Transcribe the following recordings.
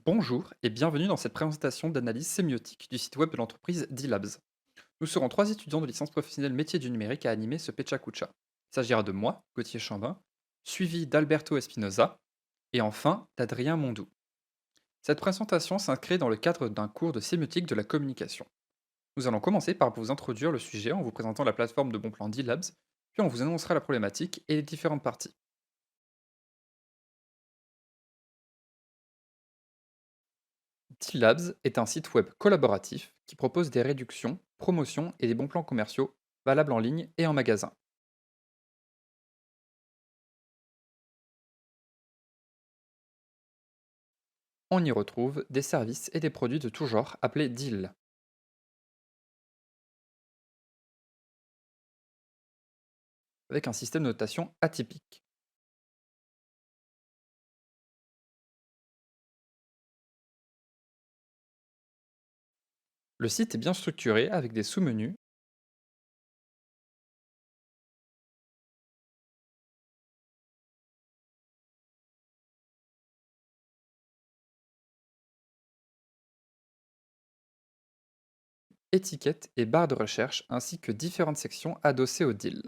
Bonjour et bienvenue dans cette présentation d'analyse sémiotique du site web de l'entreprise D-Labs. Nous serons trois étudiants de licence professionnelle métier du numérique à animer ce Pecha Kucha. Il s'agira de moi, Gauthier Chambin, suivi d'Alberto Espinoza et enfin d'Adrien Mondou. Cette présentation s'inscrit dans le cadre d'un cours de sémiotique de la communication. Nous allons commencer par vous introduire le sujet en vous présentant la plateforme de bon plan D-Labs, puis on vous annoncera la problématique et les différentes parties. D-Labs est un site web collaboratif qui propose des réductions, promotions et des bons plans commerciaux valables en ligne et en magasin. On y retrouve des services et des produits de tout genre appelés deals, avec un système de notation atypique. Le site est bien structuré avec des sous-menus, étiquettes et barres de recherche ainsi que différentes sections adossées au deal.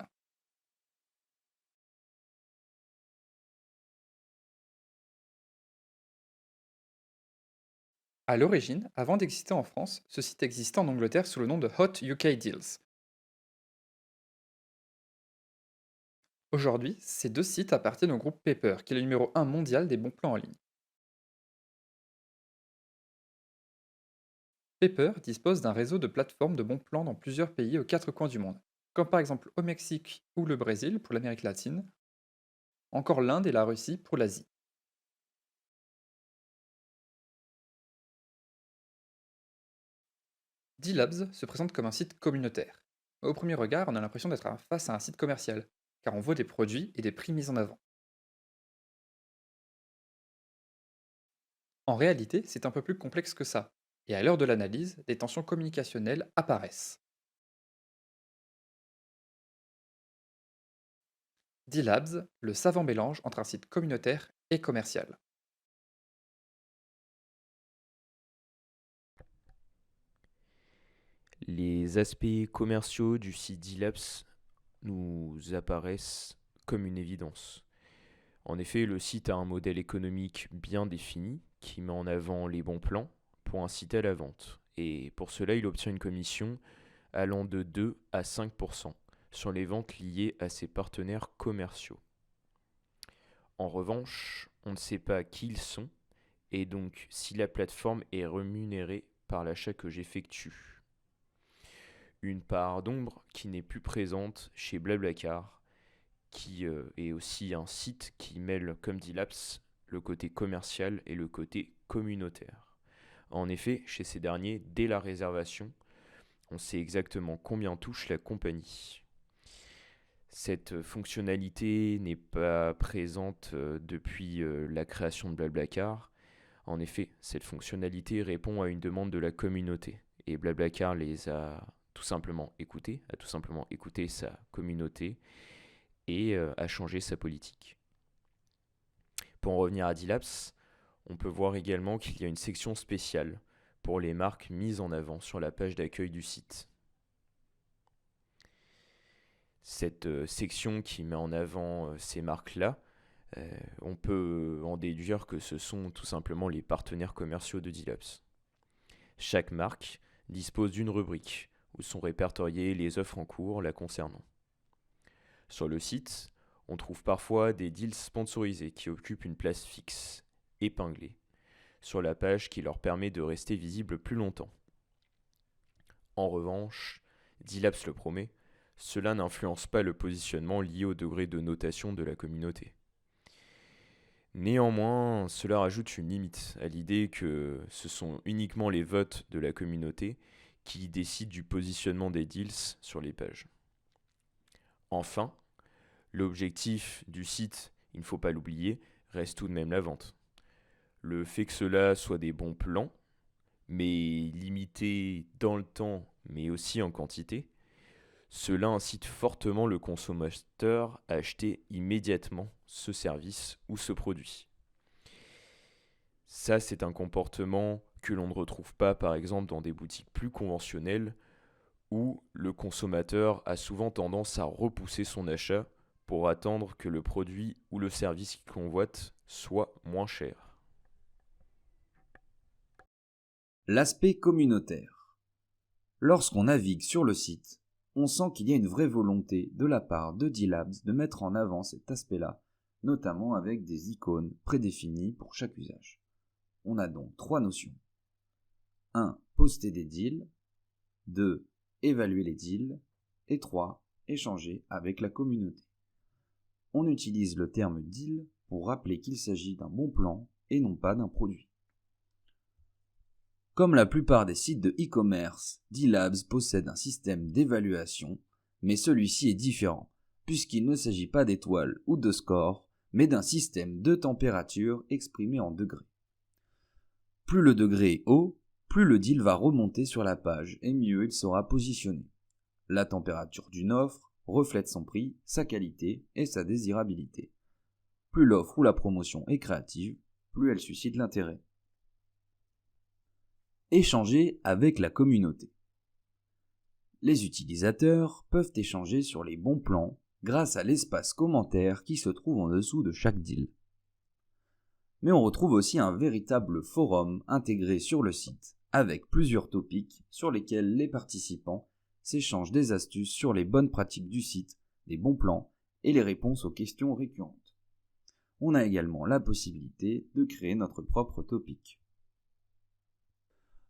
À l'origine, avant d'exister en France, ce site existait en Angleterre sous le nom de Hot UK Deals. Aujourd'hui, ces deux sites appartiennent au groupe Paper, qui est le numéro 1 mondial des bons plans en ligne. Paper dispose d'un réseau de plateformes de bons plans dans plusieurs pays aux quatre coins du monde, comme par exemple au Mexique ou le Brésil pour l'Amérique latine, encore l'Inde et la Russie pour l'Asie. D-Labs se présente comme un site communautaire. Au premier regard, on a l'impression d'être face à un site commercial, car on voit des produits et des prix mis en avant. En réalité, c'est un peu plus complexe que ça, et à l'heure de l'analyse, des tensions communicationnelles apparaissent. D-Labs, le savant mélange entre un site communautaire et commercial. Les aspects commerciaux du site D-Labs nous apparaissent comme une évidence. En effet, le site a un modèle économique bien défini qui met en avant les bons plans pour inciter à la vente. Et pour cela, il obtient une commission allant de 2 à 5% sur les ventes liées à ses partenaires commerciaux. En revanche, on ne sait pas qui ils sont et donc si la plateforme est rémunérée par l'achat que j'effectue. Une part d'ombre qui n'est plus présente chez Blablacar, qui est aussi un site qui mêle, comme dit Laps, le côté commercial et le côté communautaire. En effet, chez ces derniers, dès la réservation, on sait exactement combien touche la compagnie. Cette fonctionnalité n'est pas présente depuis la création de Blablacar. En effet, cette fonctionnalité répond à une demande de la communauté. Et Blablacar les a tout simplement écoutés, a tout simplement écouté sa communauté et a changé sa politique. Pour en revenir à Dilaps, on peut voir également qu'il y a une section spéciale pour les marques mises en avant sur la page d'accueil du site. Cette section qui met en avant ces marques-là, on peut en déduire que ce sont tout simplement les partenaires commerciaux de Dilaps. Chaque marque dispose d'une rubrique où sont répertoriées les offres en cours la concernant. Sur le site, on trouve parfois des deals sponsorisés qui occupent une place fixe, épinglée, sur la page qui leur permet de rester visibles plus longtemps. En revanche, D-Labs le promet, cela n'influence pas le positionnement lié au degré de notation de la communauté. Néanmoins, cela rajoute une limite à l'idée que ce sont uniquement les votes de la communauté qui décident du positionnement des deals sur les pages. Enfin, l'objectif du site, il ne faut pas l'oublier, reste tout de même la vente. Le fait que cela soit des bons plans, mais limités dans le temps, mais aussi en quantité, cela incite fortement le consommateur à acheter immédiatement ce service ou ce produit. Ça, c'est un comportement que l'on ne retrouve pas, par exemple, dans des boutiques plus conventionnelles, où le consommateur a souvent tendance à repousser son achat pour attendre que le produit ou le service qu'il convoite soit moins cher. L'aspect communautaire. Lorsqu'on navigue sur le site, on sent qu'il y a une vraie volonté de la part de D-Labs de mettre en avant cet aspect-là, notamment avec des icônes prédéfinies pour chaque usage. On a donc trois notions. 1. Poster des deals. 2. Évaluer les deals. Et 3. Échanger avec la communauté. On utilise le terme deal pour rappeler qu'il s'agit d'un bon plan et non pas d'un produit. Comme la plupart des sites de e-commerce, D-Labs possède un système d'évaluation, mais celui-ci est différent, puisqu'il ne s'agit pas d'étoiles ou de scores, mais d'un système de température exprimé en degrés. Plus le degré est haut, plus le deal va remonter sur la page et mieux il sera positionné. La température d'une offre reflète son prix, sa qualité et sa désirabilité. Plus l'offre ou la promotion est créative, plus elle suscite l'intérêt. Échanger avec la communauté. Les utilisateurs peuvent échanger sur les bons plans grâce à l'espace commentaire qui se trouve en dessous de chaque deal. Mais on retrouve aussi un véritable forum intégré sur le site, avec plusieurs topics sur lesquels les participants s'échangent des astuces sur les bonnes pratiques du site, les bons plans et les réponses aux questions récurrentes. On a également la possibilité de créer notre propre topic.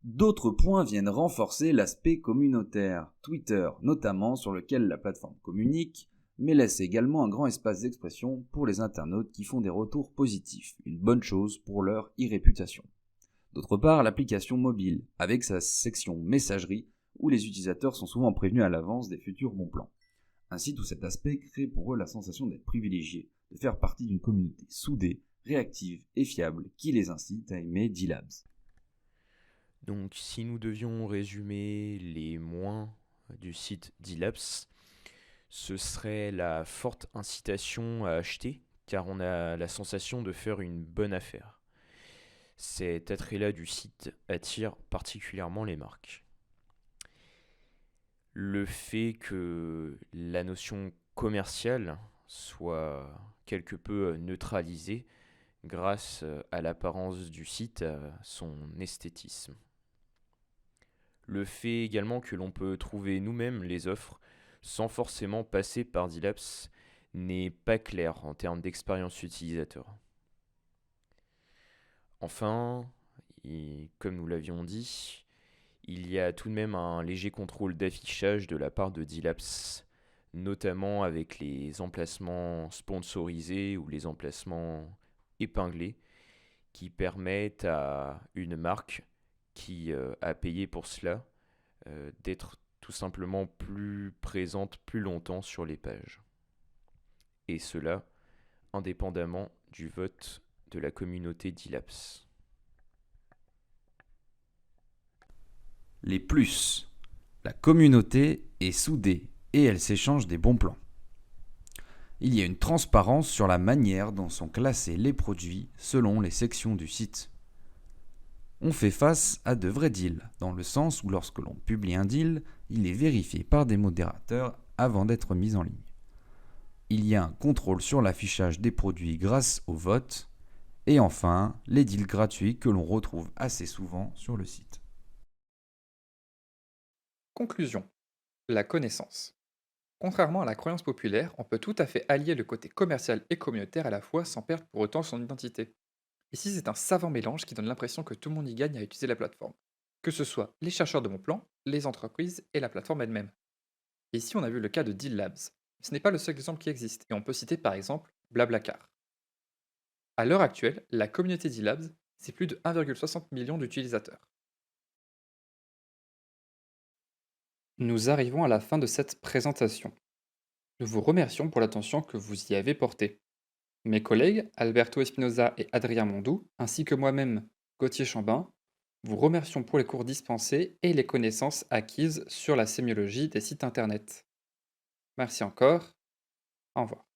D'autres points viennent renforcer l'aspect communautaire. Twitter, notamment, sur lequel la plateforme communique, mais laisse également un grand espace d'expression pour les internautes qui font des retours positifs, une bonne chose pour leur e-réputation. D'autre part, l'application mobile, avec sa section messagerie, où les utilisateurs sont souvent prévenus à l'avance des futurs bons plans. Ainsi, tout cet aspect crée pour eux la sensation d'être privilégiés, de faire partie d'une communauté soudée, réactive et fiable qui les incite à aimer D-Labs. Donc, si nous devions résumer les moins du site D-Labs, ce serait la forte incitation à acheter, car on a la sensation de faire une bonne affaire. Cet attrait-là du site attire particulièrement les marques. Le fait que la notion commerciale soit quelque peu neutralisée grâce à l'apparence du site, à son esthétisme. Le fait également que l'on peut trouver nous-mêmes les offres sans forcément passer par D-Labs n'est pas clair en termes d'expérience utilisateur. Enfin, et comme nous l'avions dit, il y a tout de même un léger contrôle d'affichage de la part de D-Labs, notamment avec les emplacements sponsorisés ou les emplacements épinglés qui permettent à une marque qui a payé pour cela d'être tout simplement plus présente plus longtemps sur les pages. Et cela indépendamment du vote de la communauté D-Labs. Les plus. La communauté est soudée et elle s'échange des bons plans. Il y a une transparence sur la manière dont sont classés les produits selon les sections du site. On fait face à de vrais deals, dans le sens où lorsque l'on publie un deal, il est vérifié par des modérateurs avant d'être mis en ligne. Il y a un contrôle sur l'affichage des produits grâce au vote. Et enfin, les deals gratuits que l'on retrouve assez souvent sur le site. Conclusion. La connaissance. Contrairement à la croyance populaire, on peut tout à fait allier le côté commercial et communautaire à la fois sans perdre pour autant son identité. Ici, c'est un savant mélange qui donne l'impression que tout le monde y gagne à utiliser la plateforme. Que ce soit les chercheurs de bons plans, les entreprises et la plateforme elle-même. Et ici, on a vu le cas de Deal Labs. Ce n'est pas le seul exemple qui existe, et on peut citer par exemple Blablacar. À l'heure actuelle, la communauté Deal Labs, c'est plus de 1,60 million d'utilisateurs. Nous arrivons à la fin de cette présentation. Nous vous remercions pour l'attention que vous y avez portée. Mes collègues, Alberto Espinoza et Adrien Mondou, ainsi que moi-même, Gauthier Chambin, vous remercions pour les cours dispensés et les connaissances acquises sur la sémiologie des sites internet. Merci encore. Au revoir.